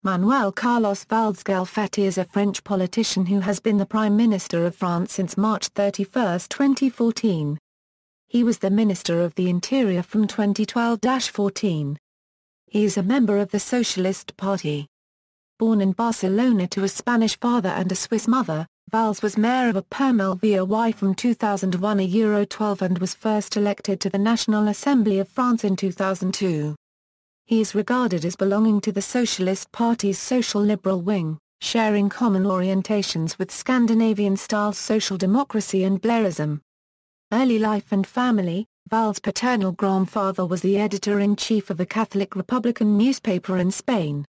Manuel Carlos Valls Galfetti is a French politician who has been the Prime Minister of France since March 31, 2014. He was the Minister of the Interior from 2012-14. He is a member of the Socialist Party. Born in Barcelona to a Spanish father and a Swiss mother, Valls was mayor of Épernay from 2001-12 and was first elected to the National Assembly of France in 2002. He is regarded as belonging to the Socialist Party's social liberal wing, sharing common orientations with Scandinavian-style social democracy and Blairism. Early life and family: Valls' paternal grandfather was the editor-in-chief of a Catholic Republican newspaper in Spain.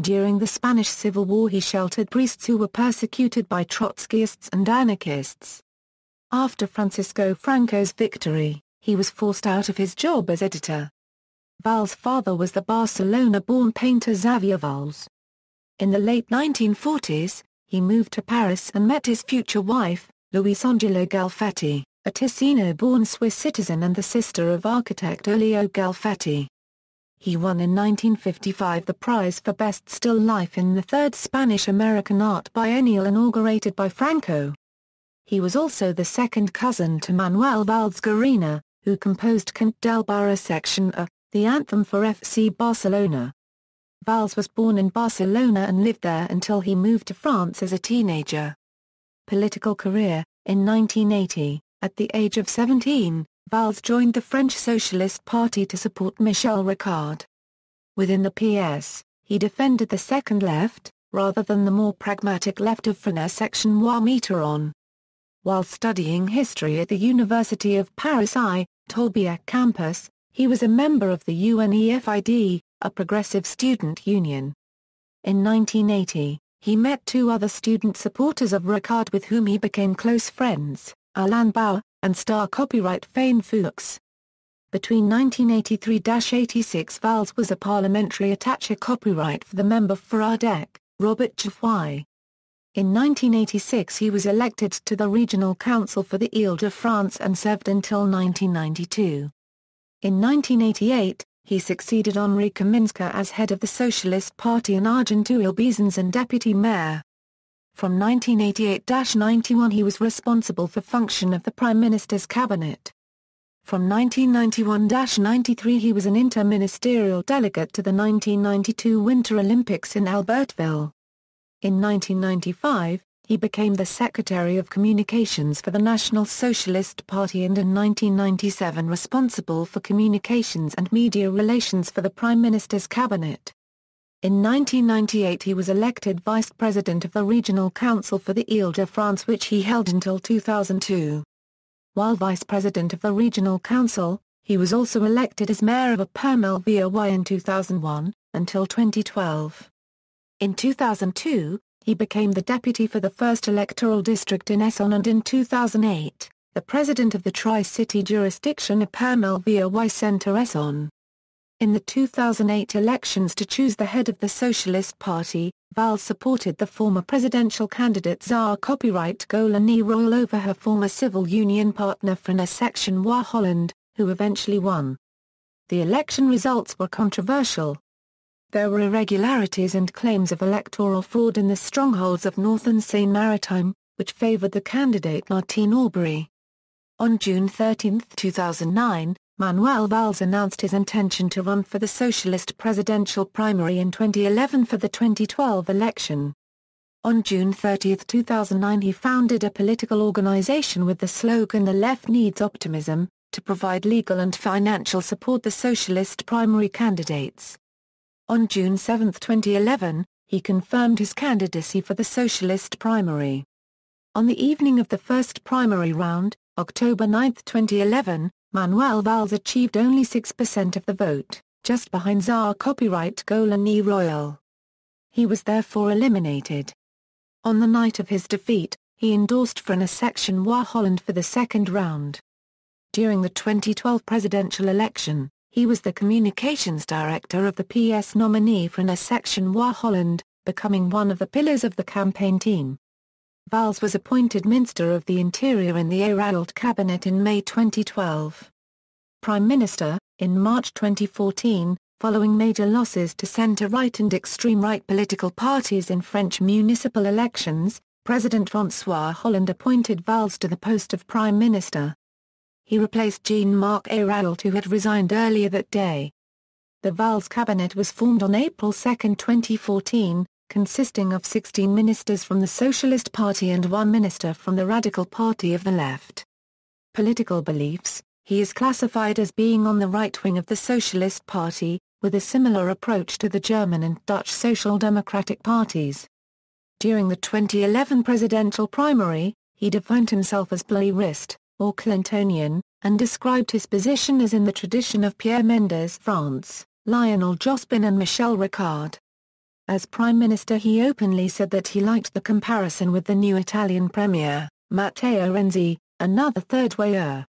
During the Spanish Civil War he sheltered priests who were persecuted by Trotskyists and anarchists. After Francisco Franco's victory, he was forced out of his job as editor. Valls' father was the Barcelona-born painter Xavier Valls. In the late 1940s, he moved to Paris and met his future wife, Louise Angela Galfetti, a Ticino-born Swiss citizen and the sister of architect Leo Galfetti. He won in 1955 the prize for Best Still Life in the third Spanish-American Art Biennial inaugurated by Franco. He was also the second cousin to Manuel Valls Garina, who composed Cant del Barra Section A, the anthem for Fc Barcelona. Valls was born in Barcelona and lived there until he moved to France as a teenager. Political career: in 1980, at the age of 17, Valls joined the French Socialist Party to support Michel Rocard. Within the PS, he defended the second left, rather than the more pragmatic left of Front Section ma.nÇɛl. While studying history at the University of Paris I, Tolbiac campus, he was a member of the UNEFID, a progressive student union. In 1980, he met two other student supporters of Rocard with whom he became close friends, Alain Bauer, and star copyright Fane Fuchs. Between 1983-86 Valls was a parliamentary attaché copyright for the member for Ardèche, Robert Geoffroy. In 1986 he was elected to the Regional Council for the Île-de-France and served until 1992. In 1988, he succeeded Henri Kaminska as head of the Socialist Party in Argenteuil-Bezons and deputy mayor. From 1988-91 he was responsible for function of the Prime Minister's cabinet. From 1991-93 he was an interministerial delegate to the 1992 Winter Olympics in Albertville. In 1995, he became the Secretary of Communications for the National Socialist Party and in 1997 responsible for communications and media relations for the Prime Minister's cabinet. In 1998 he was elected Vice President of the Regional Council for the Île-de-France, which he held until 2002. While Vice President of the Regional Council, he was also elected as Mayor of Épernay in 2001, until 2012. In 2002, he became the deputy for the first electoral district in Essonne and in 2008, the president of the Tri-City jurisdiction Épernay Centre Essonne. In the 2008 elections to choose the head of the Socialist Party, Valls supported the former presidential candidate Zahra Copyright-Golani Royal over her former civil union partner Front Section Holland, who eventually won. The election results were controversial. There were irregularities and claims of electoral fraud in the strongholds of northern Seine-Maritime, which favored the candidate Martine Aubry. On June 13, 2009, Manuel Valls announced his intention to run for the Socialist presidential primary in 2011 for the 2012 election. On June 30, 2009 he founded a political organization with the slogan "The Left Needs Optimism," to provide legal and financial support the Socialist primary candidates. On June 7, 2011, he confirmed his candidacy for the Socialist primary. On the evening of the first primary round, October 9, 2011, Manuel Valls achieved only 6% of the vote, just behind Zahra Copyright-Golani Royal. He was therefore eliminated. On the night of his defeat, he endorsed Front Section Holland for the second round. During the 2012 presidential election, he was the communications director of the PS nominee Front Section Holland, becoming one of the pillars of the campaign team. Valls was appointed Minister of the Interior in the Ayrault cabinet in May 2012. Prime Minister: in March 2014, following major losses to centre-right and extreme-right political parties in French municipal elections. President François Hollande appointed Valls to the post of Prime Minister. He replaced Jean-Marc Ayrault, who had resigned earlier that day. The Valls cabinet was formed on April 2, 2014, consisting of 16 ministers from the Socialist Party and 1 minister from the Radical Party of the Left. Political beliefs: he is classified as being on the right wing of the Socialist Party, with a similar approach to the German and Dutch Social Democratic parties. During the 2011 presidential primary, he defined himself as Blairist, or Clintonian, and described his position as in the tradition of Pierre Mendès France, Lionel Jospin and Michel Ricard. As Prime Minister, he openly said that he liked the comparison with the new Italian Premier, Matteo Renzi, another third-wayer.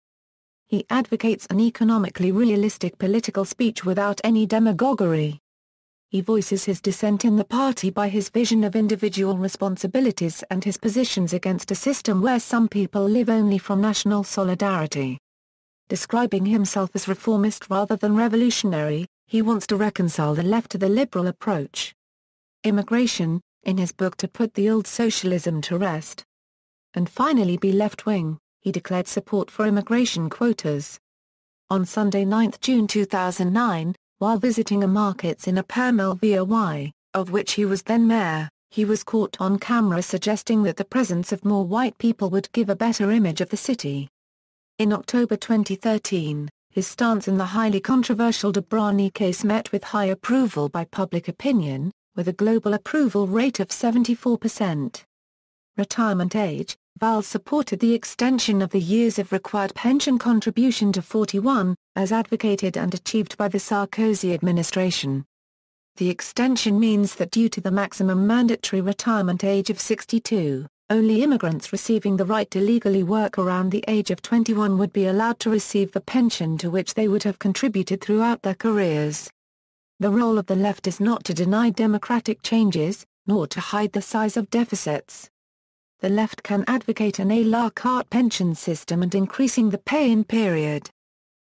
He advocates an economically realistic political speech without any demagoguery. He voices his dissent in the party by his vision of individual responsibilities and his positions against a system where some people live only from national solidarity. Describing himself as reformist rather than revolutionary, he wants to reconcile the left to the liberal approach. Immigration, in his book To Put the Old Socialism to Rest, and finally be left-wing, he declared support for immigration quotas. On Sunday 9 June 2009, while visiting a markets in Épernay, of which he was then mayor, he was caught on camera suggesting that the presence of more white people would give a better image of the city. In October 2013, his stance in the highly controversial de Brani case met with high approval by public opinion, with a global approval rate of 74%. Retirement age: Valls supported the extension of the years of required pension contribution to 41, as advocated and achieved by the Sarkozy administration. The extension means that due to the maximum mandatory retirement age of 62, only immigrants receiving the right to legally work around the age of 21 would be allowed to receive the pension to which they would have contributed throughout their careers. The role of the left is not to deny democratic changes, nor to hide the size of deficits. The left can advocate an à la carte pension system and increasing the pay-in period.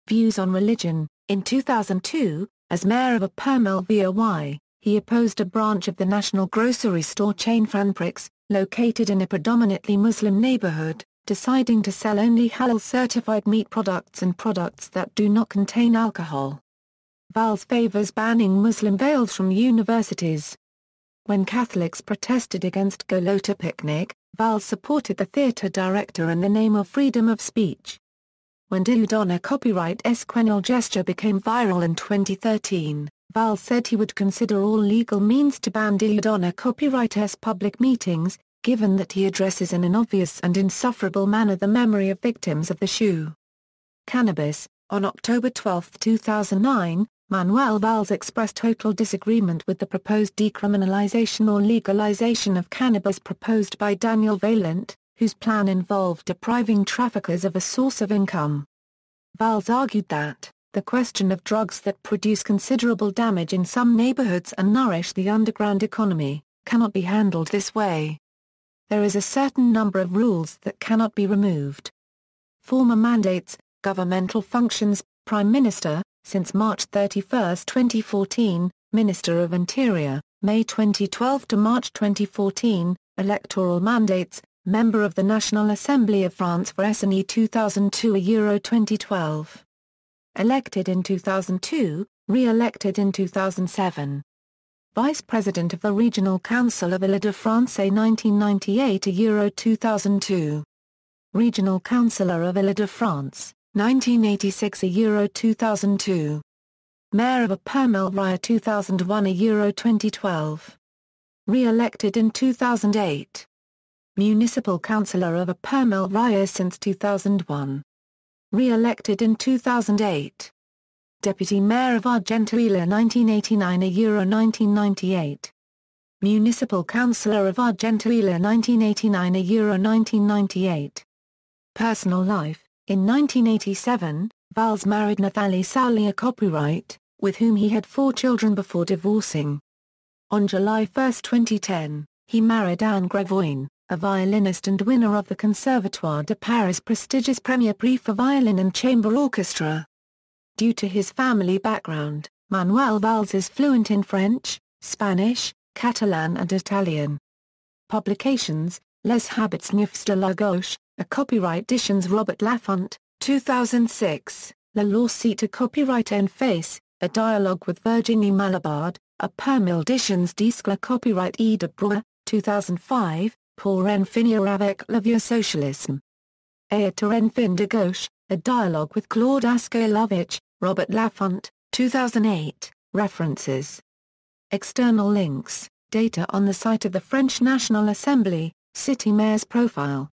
Views on religion: in 2002, as mayor of Épernay, he opposed a branch of the national grocery store chain Franprix, located in a predominantly Muslim neighborhood, deciding to sell only halal-certified meat products and products that do not contain alcohol. Valls favors banning Muslim veils from universities. When Catholics protested against Golota Picnic, Valls supported the theatre director in the name of freedom of speech. When Dieudonné copyright esquenal gesture became viral in 2013, Valls said he would consider all legal means to ban Dieudonné copyright public meetings, given that he addresses in an obvious and insufferable manner the memory of victims of the shoe. Cannabis: on October 12, 2009, Manuel Valls expressed total disagreement with the proposed decriminalization or legalization of cannabis proposed by Daniel Vaillant, whose plan involved depriving traffickers of a source of income. Valls argued that the question of drugs that produce considerable damage in some neighborhoods and nourish the underground economy cannot be handled this way. There is a certain number of rules that cannot be removed. Former mandates: governmental functions, Prime Minister, since March 31, 2014, Minister of Interior, May 2012 to March 2014, electoral mandates, Member of the National Assembly of France for SNE 2002-2012. Elected in 2002, re-elected in 2007. Vice President of the Regional Council of Île-de-France 1998-2002. Regional Councillor of Île-de-France, 1986-2002. Mayor of Épernay 2001-2012. Re-elected in 2008. Municipal Councillor of Épernay since 2001. Re-elected in 2008. Deputy Mayor of Argenteuil 1989-1998. Municipal Councillor of Argenteuil 1989-1998. Personal life: in 1987, Valls married Nathalie Saulier Copyright, with whom he had 4 children before divorcing. On July 1, 2010, he married Anne Gravoin, a violinist and winner of the Conservatoire de Paris' prestigious Premier Prix for Violin and Chamber Orchestra. Due to his family background, Manuel Valls is fluent in French, Spanish, Catalan and Italian. Publications: Les Habits Neufs de la Gauche, a copyright editions Robert Laffont, 2006, La Lawsuit à copyright en face, a dialogue with Virginie Malabard, a Permil editions Disque copyright E de Breuer, 2005, Pour en finir avec le vieux socialisme. Et en fin de gauche, a dialogue with Claude Askailovich, Robert Laffont, 2008, references. External links, data on the site of the French National Assembly, City Mayor's profile.